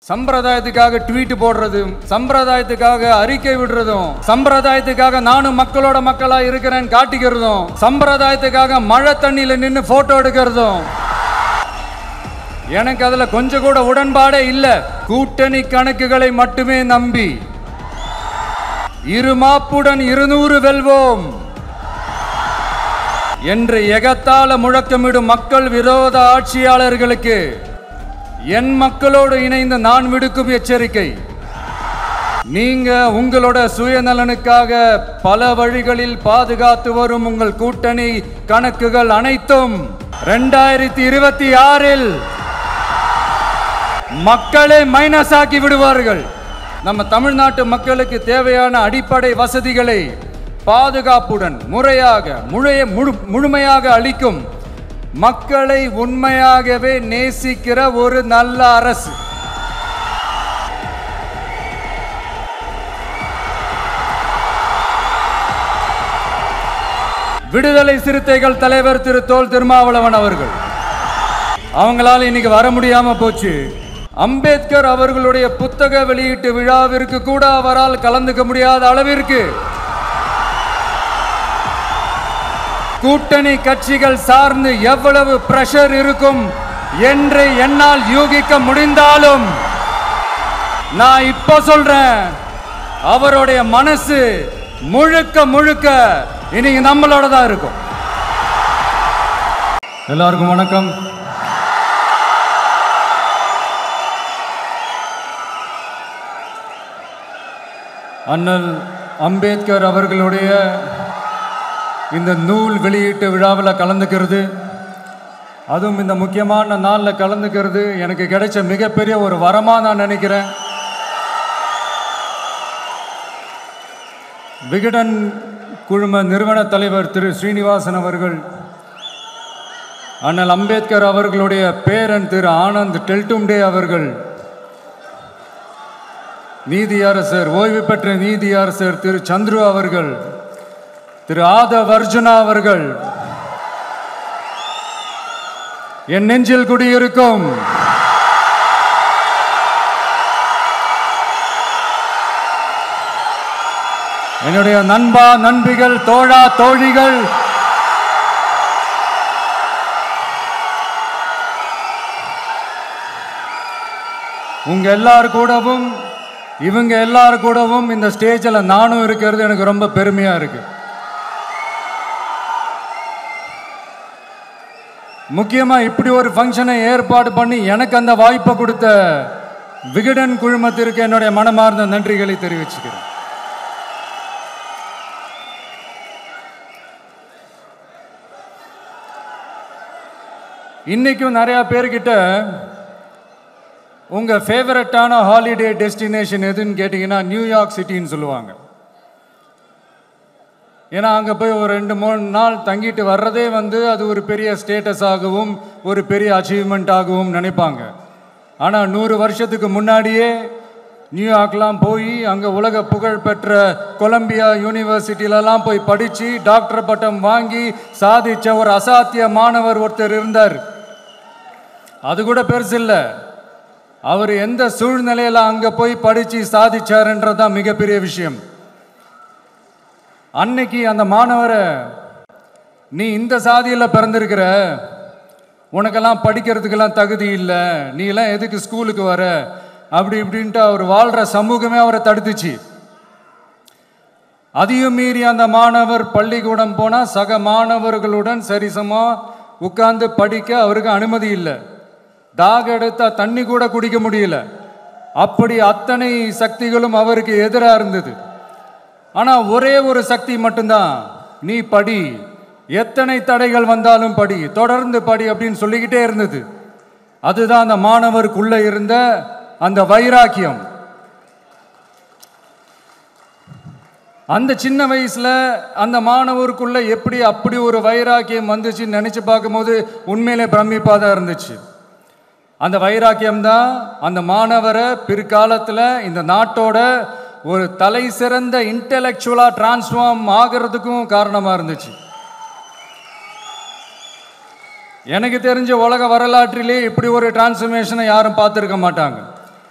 சம்பிரதாயத்துக்காக tweet போடுறதும், சம்பிரதாயத்துக்காக அறிக்கை விடுறதும், சம்பிரதாயத்துக்காக நானும் மக்களோட மக்களா இருக்கிறேன்னு காட்டிக்கிறதும், சம்பிரதாயத்துக்காக மழை தண்ணியில நின்று போட்டோ எடுக்கிறதும் எனக்கு அதுல கொஞ்சம் கூட உடன்பாடே இல்ல. கூட்டணி கணக்குகளை மட்டுமே நம்பி இருமாப்புடன் 200 வெல்வோம் என்று எகத்தால முழக்கமிடும் மக்கள் விரோத ஆட்சியாளர்களுக்கு என் மக்களோடு இணைந்து நான் விடுக்கும் எச்சரிக்கை, நீங்க உங்களோட சுயநலனுக்காக பல வழிகளில் பாதுகாத்து வரும் உங்கள் கூட்டணி கணக்குகள் அனைத்தும் 2026 மக்களே மைனஸ் ஆக்கி விடுவார்கள். நம்ம தமிழ்நாட்டு மக்களுக்கு தேவையான அடிப்படை வசதிகளை பாதுகாப்புடன் முறையாக முழுமையாக அளிக்கும் மக்களை உண்மையாகவே நேசிக்கிற ஒரு நல்ல அரசு. விடுதலை சிறுத்தைகள் தலைவர் திரு தோல் திருமாவளவன் அவர்கள், அவங்களால இன்னைக்கு வர முடியாம போச்சு. அம்பேத்கர் அவர்களுடைய புத்தக வெளியீட்டு விழாவிற்கு கூட அவரால் கலந்துக்க முடியாத அளவிற்கு கூட்டணி கட்சிகள் சார்ந்து எவ்வளவு பிரஷர் இருக்கும் என்று என்னால் யூகிக்க முடிந்தாலும் நான் இப்ப சொல்றேன், அவருடைய மனசு முழுக்க முழுக்க இன்னைக்கு நம்மளோட தான் இருக்கும். எல்லாருக்கும் வணக்கம். அண்ணல் அம்பேத்கர் அவர்களுடைய இந்த நூல் வெளியீட்டு விழாவில் கலந்துக்கிறது, அதுவும் இந்த முக்கியமான நாளில் கலந்துக்கிறது எனக்கு கிடைச்ச மிகப்பெரிய ஒரு வரமாக நான் நினைக்கிறேன். விகடன் குழும நிறுவன தலைவர் திரு ஸ்ரீனிவாசன் அவர்கள், அண்ணல் அம்பேத்கர் அவர்களுடைய பேரன் திரு ஆனந்த் டெல்டும்டே அவர்கள், நீதியரசர் ஓய்வு பெற்ற நீதியரசர் திரு சந்துரு அவர்கள், திரு ஆதவ் அர்ஜுனா அவர்கள், என் நெஞ்சில் குடியிருக்கும் என்னுடைய நண்பா நண்பிகள், தோழா தோழிகள், உங்க எல்லாரு கூடவும் இவங்க எல்லாரு கூடவும் இந்த ஸ்டேஜில் நானும் இருக்கிறது எனக்கு ரொம்ப பெருமையா இருக்கு. முக்கியமா இப்படி ஒரு ஃபங்க்ஷனை ஏற்பாடு பண்ணி எனக்கு அந்த வாய்ப்பை கொடுத்த விகடன் குழுமத்திற்கு என்னுடைய மனமார்ந்த நன்றிகளை தெரிவிச்சுக்கிறேன். இன்னைக்கும் நிறைய பேர்கிட்ட உங்க ஃபேவரட்டான ஹாலிடே டெஸ்டினேஷன் எதுன்னு கேட்டீங்கன்னா நியூயார்க் சிட்டின்னு சொல்லுவாங்க. ஏன்னா அங்கே போய் ஒரு 2-3 நாள் தங்கிட்டு வர்றதே அது ஒரு பெரிய ஸ்டேட்டஸ் ஆகவும் ஒரு பெரிய அச்சீவ்மெண்ட் ஆகவும் நினைப்பாங்க. ஆனால் 100 வருஷத்துக்கு முன்னாடியே நியூயார்க்லாம் போய் அங்கே உலக புகழ் பெற்ற கொலம்பியா யூனிவர்சிட்டியிலலாம் போய் படித்து டாக்டர் பட்டம் வாங்கி சாதித்த ஒரு அசாத்திய மாணவர் ஒருத்தர் இருந்தார். அது கூட பெருசு இல்லை, அவர் எந்த சூழ்நிலையில் அங்கே போய் படித்து சாதிச்சாருன்றது தான் மிகப்பெரிய விஷயம். அன்னைக்கு அந்த மாணவரை, நீ இந்த சாதியில் பிறந்திருக்கிற, உனக்கெல்லாம் படிக்கிறதுக்கெல்லாம் தகுதி இல்லை, நீ எல்லாம் எதுக்கு ஸ்கூலுக்கு வர, அப்படி இப்படின்ட்டு அவர் வாழ்கிற சமூகமே அவரை தடுத்துச்சு. அதையும் மீறி அந்த மாணவர் பள்ளிக்கூடம் போனால் சக மாணவர்களுடன் சரிசமாக உட்கார்ந்து படிக்க அவருக்கு அனுமதி இல்லை. தாக எடுத்தா தண்ணி கூட குடிக்க முடியல. அப்படி அத்தனை சக்திகளும் அவருக்கு எதிராக இருந்தது. ஆனால் ஒரே ஒரு சக்தி மட்டும்தான், நீ படி, எத்தனை தடைகள் வந்தாலும் படி, தொடர்ந்து படி அப்படின்னு சொல்லிக்கிட்டே இருந்தது. அதுதான் அந்த மாணவருக்குள்ள இருந்த அந்த வைராக்கியம். அந்த சின்ன வயசுல அந்த மாணவருக்குள்ள எப்படி அப்படி ஒரு வைராக்கியம் வந்துச்சுன்னு நினைச்சு பார்க்கும்போது உண்மையிலே பிரமிப்பாக தான் இருந்துச்சு. அந்த வைராக்கியம் தான் அந்த மாணவரை பிற்காலத்தில் இந்த நாட்டோட ஒரு தலை சிறந்த இன்டெலெக்சுவலா டிரான்ஸ்ஃபார்ம் ஆகிறதுக்கும் காரணமா இருந்துச்சு. எனக்கு தெரிஞ்ச உலக வரலாற்றிலே இப்படி ஒரு டிரான்ஸ்ஃபர்மேஷனை யாரும் பார்த்துருக்க மாட்டாங்க.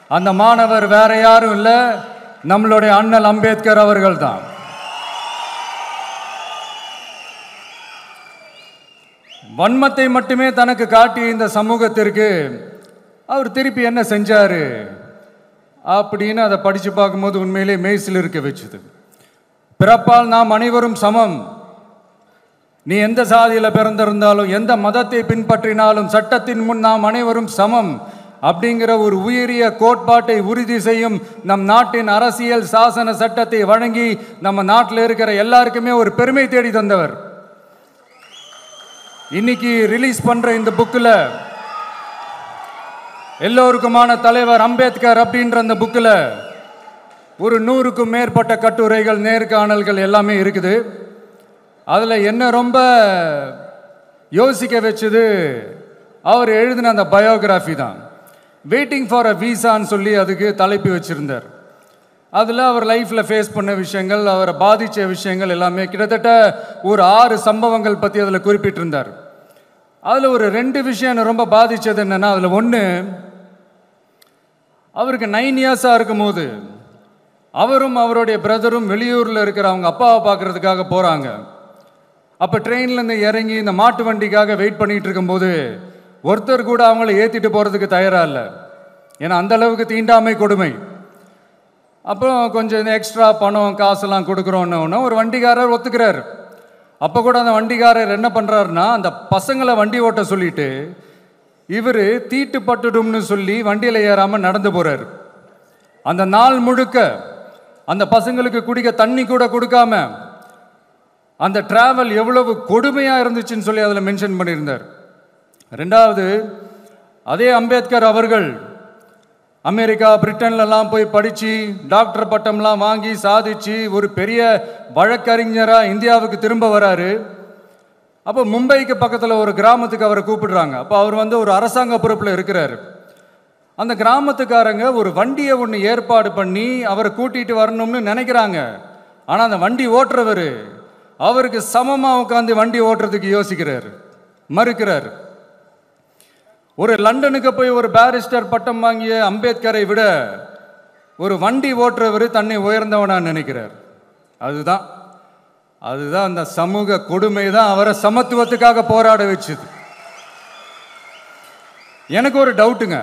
அந்த மாணவர் வேற யாரும் இல்லை, நம்மளுடைய அண்ணல் அம்பேத்கர் அவர்கள் தான். வன்மத்தை மட்டுமே தனக்கு காட்டிய இந்த சமூகத்திற்கு அவர் திருப்பி என்ன செஞ்சாரு அப்படின்னு அதை படித்து பார்க்கும்போது உண்மையிலே மெய்சில் இருக்க வச்சுது. பிறப்பால் நாம் அனைவரும் சமம், நீ எந்த சாதியில் பிறந்திருந்தாலும் எந்த மதத்தை பின்பற்றினாலும் சட்டத்தின் முன் நாம் அனைவரும் சமம் அப்படிங்கிற ஒரு உயரிய கோட்பாட்டை உறுதி செய்யும் நம் நாட்டின் அரசியல் சாசன சட்டத்தை வழங்கி நம்ம நாட்டில் இருக்கிற எல்லாருக்குமே ஒரு பெருமை தேடி தந்தவர். இன்னைக்கு ரிலீஸ் பண்ற இந்த புக்கில் எல்லோருக்குமான தலைவர் அம்பேத்கர் அப்படின்ற அந்த புக்கில் ஒரு 100க்கும் மேற்பட்ட கட்டுரைகள், நேர்காணல்கள் எல்லாமே இருக்குது. அதில் என்ன ரொம்ப யோசிக்க வச்சது அவர் எழுதின அந்த பயோகிராஃபி தான். வெயிட்டிங் ஃபார் அ வீசான்னு சொல்லி அதுக்கு தலைப்பு வச்சுருந்தார். அதில் அவர் லைஃப்பில் ஃபேஸ் பண்ண விஷயங்கள், அவரை பாதித்த விஷயங்கள் எல்லாமே கிட்டத்தட்ட ஒரு 6 சம்பவங்கள் பற்றி அதில் குறிப்பிட்டிருந்தார். அதில் ஒரு 2 விஷயம் ரொம்ப பாதித்தது என்னென்னா, அதில் ஒன்று, அவருக்கு 9 இயர்ஸாக இருக்கும்போது அவரும் அவருடைய பிரதரும் வெளியூரில் இருக்கிற அவங்க அப்பாவை பார்க்குறதுக்காக போகிறாங்க. அப்போ ட்ரெயின்லேருந்து இறங்கி இந்த மாட்டு வண்டிக்காக வெயிட் பண்ணிகிட்டு இருக்கும்போது ஒருத்தர் கூட அவங்கள ஏற்றிட்டு போகிறதுக்கு தயாராக இல்லை. ஏன்னா அந்தளவுக்கு தீண்டாமை கொடுமை. அப்புறம் கொஞ்சம் எக்ஸ்ட்ரா பணம் காசெல்லாம் கொடுக்குறோன்னு ஒரு வண்டிக்காரர் ஒத்துக்கிறார். அப்போ கூட அந்த வண்டிக்காரர் என்ன பண்ணுறாருன்னா, அந்த பசங்களை வண்டி ஓட்ட சொல்லிட்டு இவர் தீட்டுப்பட்டுடும்னு சொல்லி வண்டியில் ஏறாமல் நடந்து போகிறார். அந்த நாள் முழுக்க அந்த பசங்களுக்கு குடிக்க தண்ணி கூட கொடுக்காம அந்த டிராவல் எவ்வளவு கொடுமையாக இருந்துச்சுன்னு சொல்லி அதில் மென்ஷன் பண்ணியிருந்தார். 2வது, அதே அம்பேத்கர் அவர்கள் அமெரிக்கா, பிரிட்டன்லலாம் போய் படித்து டாக்டர் பட்டம்லாம் வாங்கி சாதிச்சு ஒரு பெரிய வழக்கறிஞராக இந்தியாவுக்கு திரும்ப வராரு. அப்போ மும்பைக்கு பக்கத்தில் ஒரு கிராமத்துக்கு அவரை கூப்பிடுறாங்க. அப்போ அவர் ஒரு அரசாங்க பொறுப்பில் இருக்கிறார். அந்த கிராமத்துக்காரங்க ஒரு வண்டியை ஒன்று ஏற்பாடு பண்ணி அவரை கூட்டிகிட்டு வரணும்னு நினைக்கிறாங்க. ஆனால் அந்த வண்டி ஓட்டுறவர் அவருக்கு சமமாக உட்காந்து வண்டி ஓட்டுறதுக்கு யோசிக்கிறார், மறுக்கிறார். ஒரு லண்டனுக்கு போய் ஒரு பாரிஸ்டர் பட்டம் வாங்கிய அம்பேத்கரை விட ஒரு வண்டி ஓட்டுறவர் தன்னை உயர்ந்தவனா நினைக்கிறார். அதுதான் அந்த சமூக கொடுமை தான் அவரை சமத்துவத்துக்காக போராட வச்சுது. எனக்கு ஒரு டவுட்டுங்க,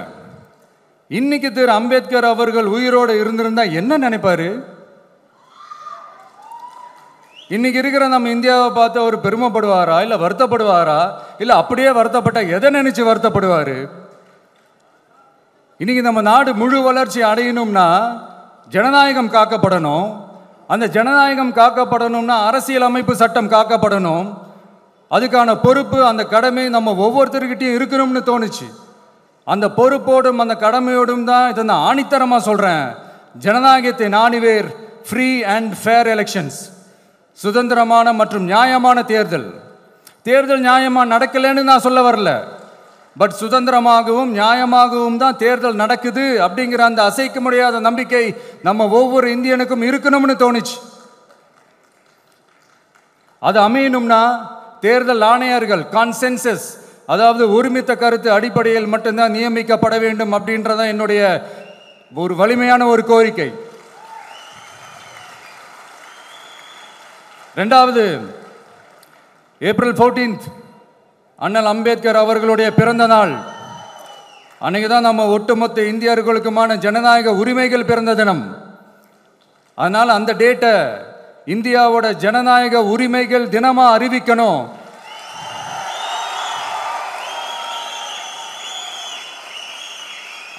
இன்னைக்கு திரு அம்பேத்கர் அவர்கள் உயிரோடு இருந்திருந்தா என்ன நினைப்பாரு? இன்னைக்கு இருக்கிற நம்ம இந்தியாவை பார்த்து அவர் பெருமைப்படுவாரா, இல்லை வருத்தப்படுவாரா, இல்லை அப்படியே வருத்தப்பட்ட எதை நினைச்சு வருத்தப்படுவார்? இன்னைக்கு நம்ம நாடு முழு வளர்ச்சி அடையணும்னா ஜனநாயகம் காக்கப்படணும். அந்த ஜனநாயகம் காக்கப்படணும்னா அரசியல் அமைப்பு சட்டம் காக்கப்படணும். அதுக்கான பொறுப்பு, அந்த கடமை நம்ம ஒவ்வொருத்தருக்கிட்டையும் இருக்கணும்னு தோணுச்சு. அந்த பொறுப்போடும் அந்த கடமையோடும் தான் இதை நான் ஆணித்தரமாக சொல்கிறேன். ஜனநாயகத்தை நாணிவேர் ஃப்ரீ அண்ட் ஃபேர் எலெக்ஷன்ஸ், சுதந்திரமான மற்றும் நியாயமான தேர்தல். தேர்தல் நியாயமாக நடக்கலைன்னு நான் சொல்ல வரல, பட் சுதந்திரமாகவும் நியாயமாகவும் தான் தேர்தல் நடக்குது அப்படிங்கிற அந்த அசைக்க முடியாத நம்பிக்கை நம்ம ஒவ்வொரு இந்தியனுக்கும் இருக்கணும்னு தோணுச்சு. அது அமையணும்னா தேர்தல் ஆணையர்கள் கான்சென்சஸ், அதாவது ஒருமித்த கருத்து அடிப்படையில் மட்டும்தான் நியமிக்கப்பட வேண்டும் அப்படின்றதான் என்னுடைய ஒரு வலிமையான ஒரு கோரிக்கை. 2வது, ஏப்ரல் 14 அண்ணல் அம்பேத்கர் அவர்களுடைய பிறந்த நாள். அன்னைக்கு தான் நம்ம ஒட்டுமொத்த இந்தியர்களுக்குமான ஜனநாயக உரிமைகள் பிறந்த தினம். அதனால் அந்த டேட்டை இந்தியாவோட ஜனநாயக உரிமைகள் தினமாக அறிவிக்கணும்.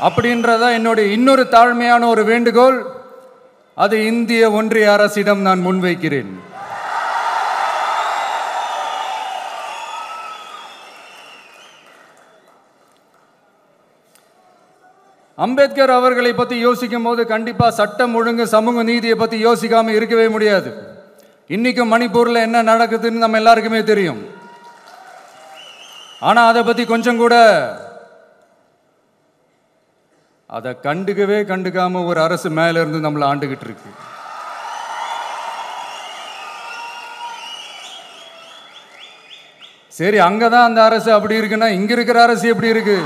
அப்படின்றத என்னுடைய இன்னொரு தாழ்மையான ஒரு வேண்டுகோள். அது இந்திய ஒன்றிய அரசிடம் நான் முன்வைக்கிறேன். அம்பேத்கர் அவர்களை பற்றி யோசிக்கும் போது கண்டிப்பாக சட்டம் ஒழுங்கு, சமூக நீதியை பற்றி யோசிக்காமல் இருக்கவே முடியாது. இன்றைக்கும் மணிப்பூரில் என்ன நடக்குதுன்னு நம்ம எல்லாருக்குமே தெரியும். ஆனால் அதை பற்றி கொஞ்சம் கூட அதை கண்டுக்காமல் ஒரு அரசு மேலே இருந்து நம்மளை ஆண்டுகிட்டு இருக்கு. சரி, அங்கே தான் அந்த அரசு அப்படி இருக்குன்னா இங்கே இருக்கிற அரசு எப்படி இருக்கு?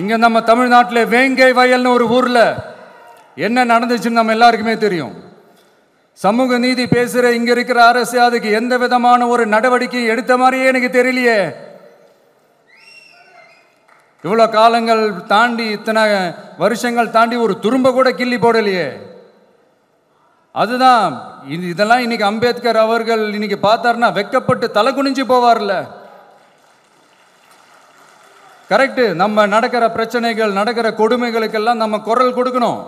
இங்க நம்ம தமிழ்நாட்டில் வேங்கை வயல்னு ஒரு ஊர்ல என்ன நடந்துச்சுன்னு நம்ம எல்லாருக்குமே தெரியும். சமூக நீதி பேசுற இங்க இருக்கிற அரசு அதுக்கு எந்த விதமான ஒரு நடவடிக்கை எடுத்த மாதிரியே எனக்கு தெரியலையே. இவ்வளோ காலங்கள் தாண்டி, இத்தனை வருஷங்கள் தாண்டி ஒரு துரும்ப கூட கிள்ளி போடலையே. அதுதான் இதெல்லாம் இன்னைக்கு அம்பேத்கர் அவர்கள் இன்னைக்கு பார்த்தாருன்னா வெக்கப்பட்டு தலை குனிஞ்சு போவார்ல. கரெக்டு, நம்ம நடக்கிற பிரச்சனைகள், நடக்கிற கொடுமைகளுக்கெல்லாம் நம்ம குரல் கொடுக்கணும்.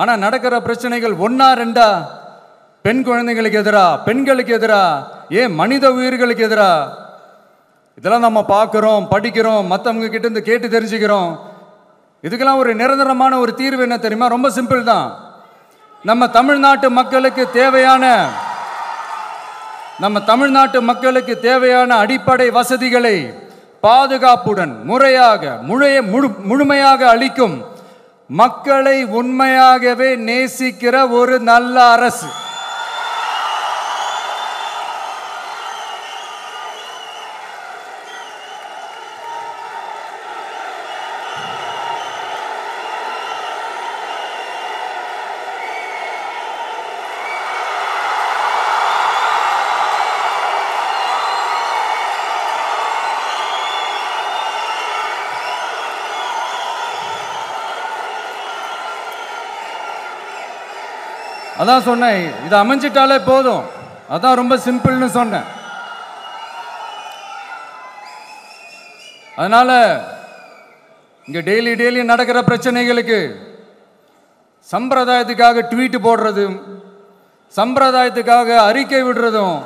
ஆனால் நடக்கிற பிரச்சனைகள் ஒன்றா ரெண்டா, பெண் குழந்தைகளுக்கு எதிராக, பெண்களுக்கு எதிராக, ஏன் மனித உயிர்களுக்கு எதிராக, இதெல்லாம் நம்ம பார்க்குறோம், படிக்கிறோம், மற்றவங்க கிட்ட இருந்து கேட்டு தெரிஞ்சுக்கிறோம். இதுக்கெல்லாம் ஒரு நிரந்தரமான ஒரு தீர்வு என்ன தெரியுமா? ரொம்ப சிம்பிள் தான். நம்ம தமிழ்நாட்டு மக்களுக்கு தேவையான அடிப்படை வசதிகளை பாதுகாப்புடன் முழுமையாக அளிக்கும் மக்களை உண்மையாகவே நேசிக்கிற ஒரு நல்ல அரசு. அதான் சொன்னேன், இது அமைஞ்சிட்டாலே போதும், அதான் ரொம்ப சிம்பிள்னு சொன்னேன். அதனால இங்க டெய்லி நடக்கிற பிரச்சனைகளுக்கு சம்பிரதாயத்துக்காக ட்வீட் போடுறதும், சம்பிரதாயத்துக்காக அறிக்கை விடுறதும்,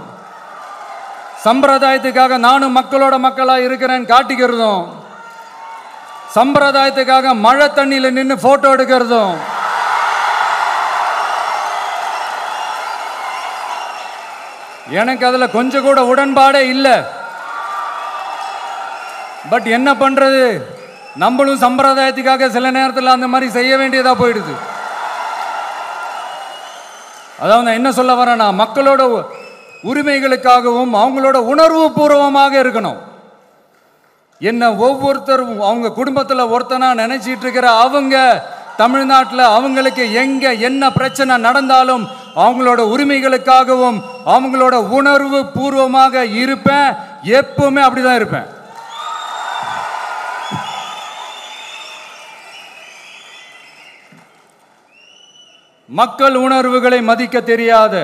சம்பிரதாயத்துக்காக நானும் மக்களோட மக்களா இருக்கிறேன்னு காட்டிக்கிறதும், சம்பிரதாயத்துக்காக மழை தண்ணியில நின்று போட்டோ எடுக்கிறதும், எனக்கு அதுல கொஞ்சம் கூட உடன்பாடே இல்லை. பட் என்ன பண்றது, நம்மளும் சம்பிரதாயத்துக்காக சில நேரத்தில் அந்த மாதிரி செய்ய வேண்டியதா போயிடுது. அதாவது என்ன சொல்ல வரேன்னா, மக்களோட உரிமைகளுக்காகவும் அவங்களோட உணர்வு பூர்வமாக இருக்கணும். என்ன ஒவ்வொருத்தரும் அவங்க குடும்பத்தில் ஒருத்தனா நினைச்சிட்டு இருக்கிற அவங்க தமிழ்நாட்டில் அவங்களுக்கு எங்க என்ன பிரச்சனை நடந்தாலும் அவங்களோட உரிமைகளுக்காகவும் அவங்களோட உணர்வு பூர்வமாக இருப்பேன். எப்பவுமே அப்படிதான் இருப்பேன். மக்கள் உணர்வுகளை மதிக்க தெரியாத,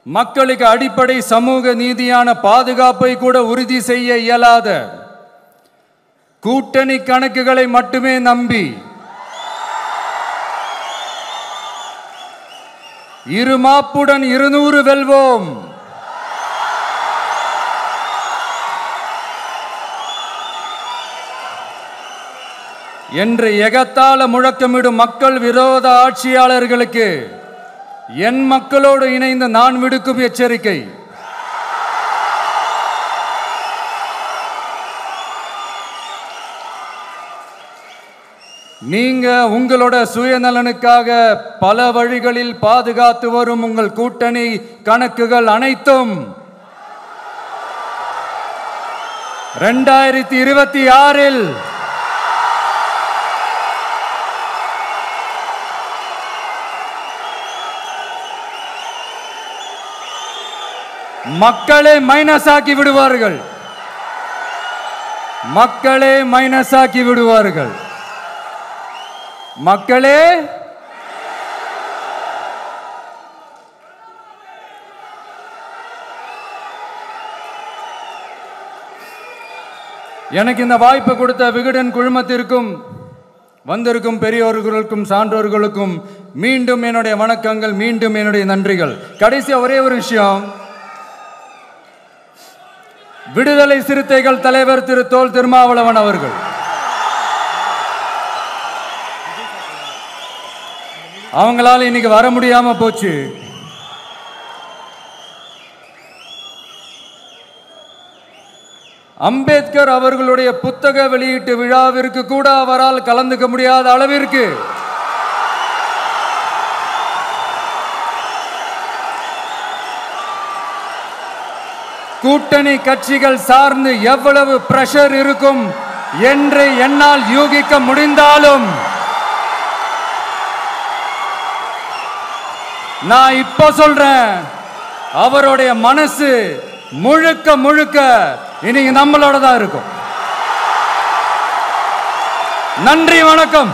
மக்களுக்கு அடிப்படை சமூக நீதியான பாதுகாப்பை கூட உறுதி செய்ய இயலாத, கூட்டணி கணக்குகளை மட்டுமே நம்பி இருமாப்புடன் 200 வெல்வோம், என்று எகத்தால முழக்கமிடும் மக்கள் விரோத ஆட்சியாளர்களுக்கு என் மக்களோடு இணைந்து நான் விடுக்கும் எச்சரிக்கை, நீங்க உங்களோட சுயநலனுக்காக பல வழிகளில் பாதுகாத்து வரும் உங்கள் கூட்டணி கணக்குகள் அனைத்தும் 2026 மக்களே மைனஸ் ஆக்கி விடுவார்கள். மக்களே மைனஸ் ஆக்கி விடுவார்கள். மக்களே எனக்கு இந்த வாய்ப்பு கொடுத்த விகடன் குழுமத்திற்கும் வந்திருக்கும் பெரியோர்களுக்கும் சான்றோர்களுக்கும் மீண்டும் என்னுடைய வணக்கங்கள், மீண்டும் என்னுடைய நன்றிகள். கடைசியா ஒரே ஒரு விஷயம், விடுதலை சிறுத்தைகள் தலைவர் திரு தொல் திருமாவளவன் அவர்கள் அவங்களால இன்னைக்கு வர முடியாம போச்சு. அம்பேத்கர் அவர்களுடைய புத்தக வெளியீட்டு விழாவிற்கு கூட அவரால் கலந்துக்க முடியாத அளவிற்கு கூட்டணி கட்சிகள் சார்ந்து எவ்வளவு பிரஷர் இருக்கும், என்று என்னால் யூகிக்க முடிந்தாலும் நான் இப்ப சொல்றேன், அவருடைய மனசு முழுக்க முழுக்க இன்னைக்கு நம்மளோட தான் இருக்கும். நன்றி, வணக்கம்.